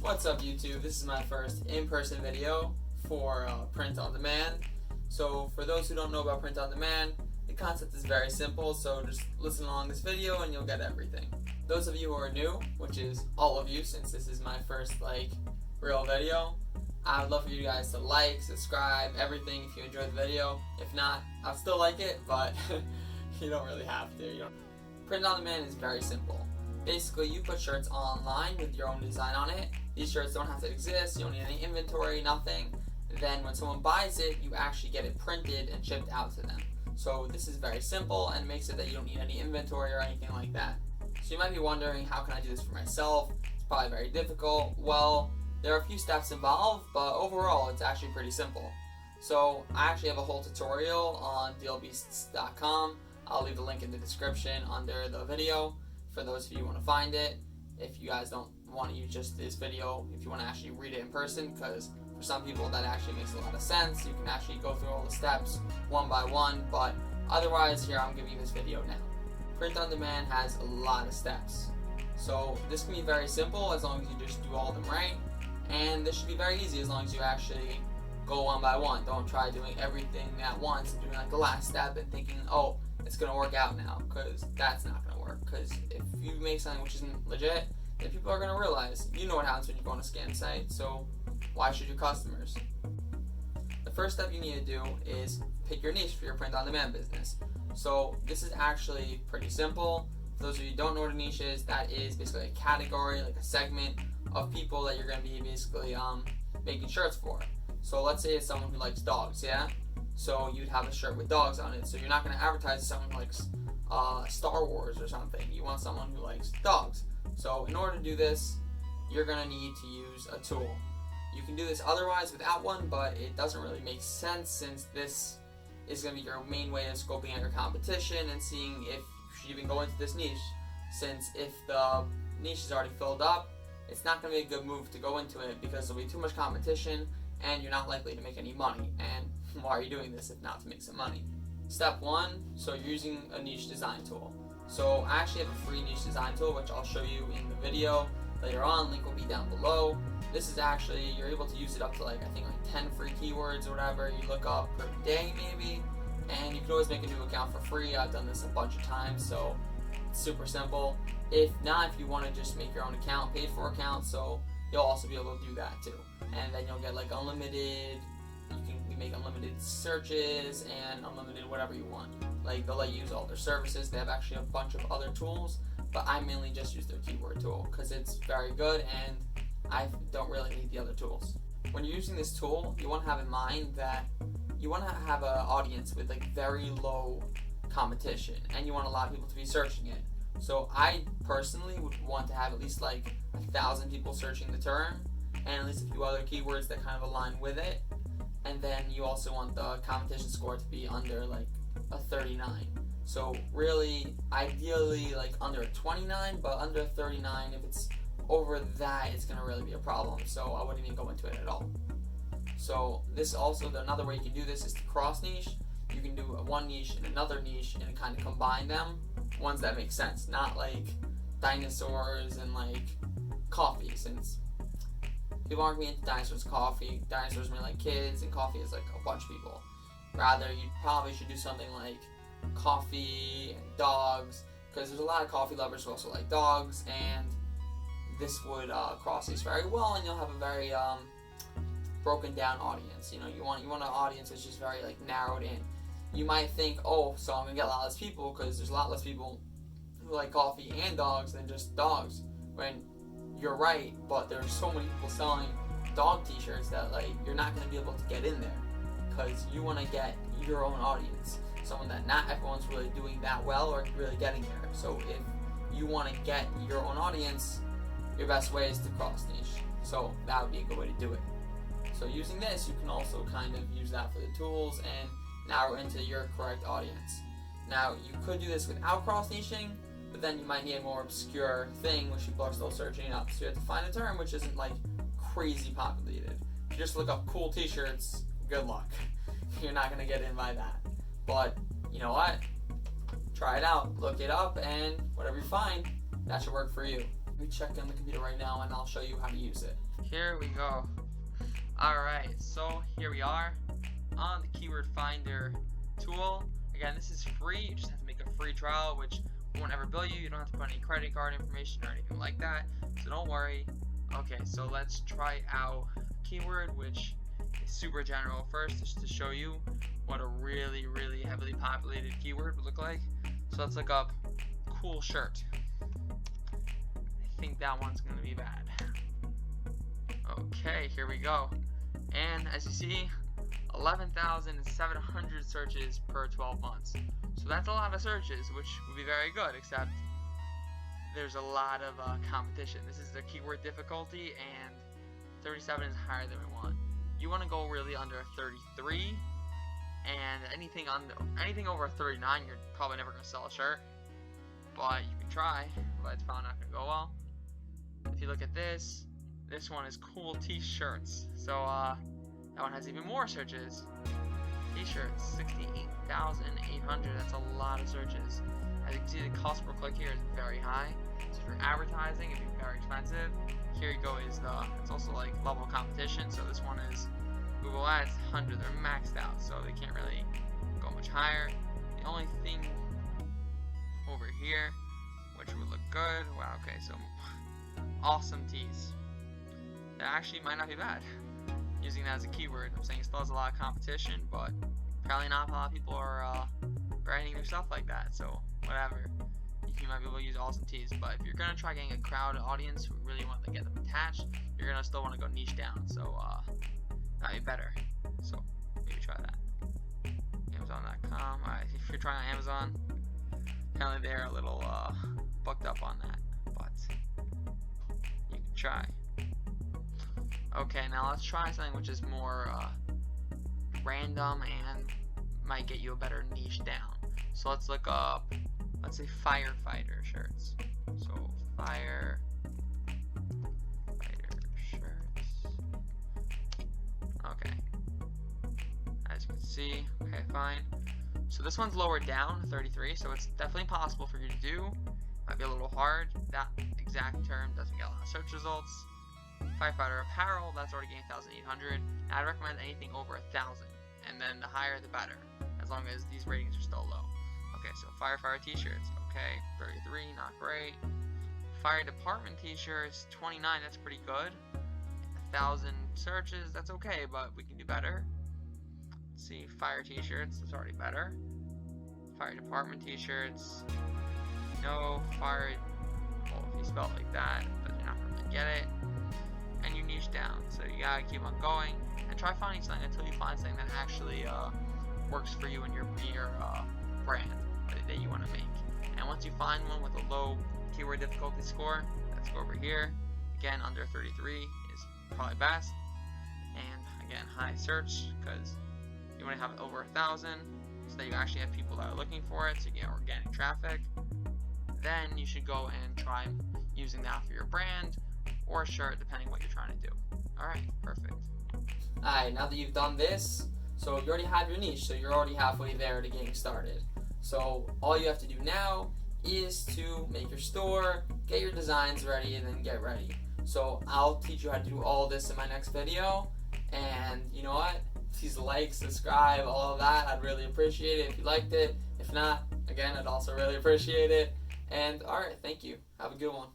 What's up YouTube? This is my first in-person video for print on demand. So for those who don't know about print on demand, the concept is very simple, so just listen along this video and you'll get everything. Those of you who are new, which is all of you since this is my first real video, I would love for you guys to like, subscribe, everything if you enjoyed the video. If not, I'll still like it, but you don't really have to. Print on demand is very simple. Basically, you put shirts online with your own design on it. These shirts don't have to exist, you don't need any inventory, nothing. Then when someone buys it, you actually get it printed and shipped out to them. So this is very simple and makes it that you don't need any inventory or anything like that. So you might be wondering, how can I do this for myself? It's probably very difficult. Well, there are a few steps involved, but overall it's actually pretty simple. So I actually have a whole tutorial on dealbeasts.com. I'll leave the link in the description under the video for those of you who want to find it. If you guys don't want to use just this video, if you want to actually read it in person, because for some people that actually makes a lot of sense. You can actually go through all the steps one by one, but otherwise here I'm giving you this video now. Print on demand has a lot of steps. So this can be very simple as long as you just do all of them right, and this should be very easy as long as you actually go one by one. Don't try doing everything at once and doing the last step and thinking, oh, it's going to work out now, because that's not going to work. Because if you make something which isn't legit, then people are going to realize. You know what happens when you go on a scam site, so why should your customers? The first step you need to do is pick your niche for your print on demand business. So this is actually pretty simple. For those of you who don't know what a niche is, that is basically a category, like a segment of people that you're going to be basically making shirts for. So let's say it's someone who likes dogs, yeah? So you'd have a shirt with dogs on it. So you're not going to advertise to someone who likes Star Wars or something. You want someone who likes dogs. So in order to do this, you're going to need to use a tool. You can do this otherwise without one, but it doesn't really make sense since this is going to be your main way of scoping out your competition and seeing if you should even go into this niche. Since if the niche is already filled up, it's not going to be a good move to go into it because there'll be too much competition and you're not likely to make any money. And why are you doing this if not to make some money? Step one, so you're using a niche design tool. So I actually have a free niche design tool which I'll show you in the video later on. Link will be down below. This is actually, you're able to use it up to I think 10 free keywords or whatever you look up per day maybe, and you can always make a new account for free. I've done this a bunch of times, so it's super simple. If not, if you want to just make your own account, paid for account, so you'll also be able to do that too. And then you'll get unlimited, you make unlimited searches and unlimited whatever you want. They'll let you use all their services. They have actually a bunch of other tools, but I mainly just use their keyword tool because it's very good and I don't really need the other tools. When you're using this tool, you want to have in mind that you want to have an audience with very low competition, and you want a lot of people to be searching it. So I personally would want to have at least 1,000 people searching the term, and at least a few other keywords that kind of align with it. And then you also want the competition score to be under a 39. So really, ideally under a 29, but under a 39, if it's over that, it's going to really be a problem. So I wouldn't even go into it at all. So this also, another way you can do this is to cross niche. You can do one niche and another niche and kind of combine them, ones that make sense, not dinosaurs and coffee, since people aren't really into dinosaurs, coffee. Dinosaurs mean kids, and coffee is a bunch of people. Rather, you probably should do something like coffee and dogs, because there's a lot of coffee lovers who also like dogs, and this would cross these very well, and you'll have a very broken down audience. You want an audience that's just very narrowed in. You might think, oh, so I'm gonna get a lot less people because there's a lot less people who like coffee and dogs than just dogs. When you're right, but there's so many people selling dog t-shirts that you're not gonna be able to get in there, because you want to get your own audience, someone that not everyone's really doing that well or really getting there. So if you want to get your own audience, your best way is to cross niche. So that would be a good way to do it. So using this, you can also kind of use that for the tools and narrow into your correct audience. Now, you could do this without cross niching, but then you might need a more obscure thing which people are still searching up. So you have to find a term which isn't crazy populated. If you just look up cool t-shirts, good luck. You're not going to get in by that. But you know what? Try it out, look it up, and whatever you find, that should work for you. Let me check on the computer right now and I'll show you how to use it. Here we go. Alright, so here we are on the Keyword Finder tool. Again, this is free. You just have to make a free trial, which won't ever bill you. You don't have to put any credit card information or anything like that, so don't worry. Okay, so let's try out keyword, which is super general first, just to show you what a really heavily populated keyword would look like. So let's look up cool shirt. I think that one's gonna be bad. Okay, here we go. And as you see, 11,700 searches per 12 months. So that's a lot of searches, which would be very good, except there's a lot of competition. This is the keyword difficulty, and 37 is higher than we want. You want to go really under 33, and anything over a 39, you're probably never going to sell a shirt. But you can try, but it's probably not going to go well. If you look at this one is cool t-shirts. So that one has even more searches. T-shirts, 68,800. That's a lot of searches. As you can see, the cost per click here is very high. So for advertising, it'd be very expensive. Here you go is it's also like level of competition. So this one is Google Ads 100. They're maxed out, so they can't really go much higher. The only thing over here, which would look good. Wow. Okay, so awesome tees. That actually might not be bad. Using that as a keyword. I'm saying it still has a lot of competition, but probably not a lot of people are branding their stuff like that. So whatever. You might be able to use awesome tees, but if you're gonna try getting a crowd audience who really want to get them attached, you're gonna still want to go niche down. So that'd be better. So maybe try that. Amazon.com. Alright, if you're trying on Amazon, apparently they're a little booked up on that, but you can try. Okay, now let's try something which is more random and might get you a better niche down. So let's look up, let's say firefighter shirts. So firefighter shirts. Okay. As you can see, okay, fine. So this one's lower down, 33, so it's definitely possible for you to do. Might be a little hard. That exact term doesn't get a lot of search results. Firefighter apparel, that's already getting 1,800. I'd recommend anything over 1,000, and then the higher the better, as long as these ratings are still low. Okay, so firefighter t-shirts, okay, 33, not great. Fire department t-shirts, 29, that's pretty good. 1,000 searches, that's okay, but we can do better. Let's see, fire t-shirts, that's already better. Fire department t-shirts, no, fire, well, if you spell it like that, but you're not going to get it. And you niche down, so you gotta keep on going and try finding something until you find something that actually works for you and your brand that you want to make. And once you find one with a low keyword difficulty score, let's go over here. Again, under 33 is probably best, and again, high search, because you want to have it over 1,000 so that you actually have people that are looking for it, so you get organic traffic. Then you should go and try using that for your brand or a shirt, depending what you're trying to do. Alright, perfect. Alright, now that you've done this, so you already have your niche, so you're already halfway there to getting started. So all you have to do now is to make your store, get your designs ready, and then get ready. So I'll teach you how to do all this in my next video, and you know what? Please like, subscribe, all of that. I'd really appreciate it if you liked it. If not, again, I'd also really appreciate it. And alright, thank you. Have a good one.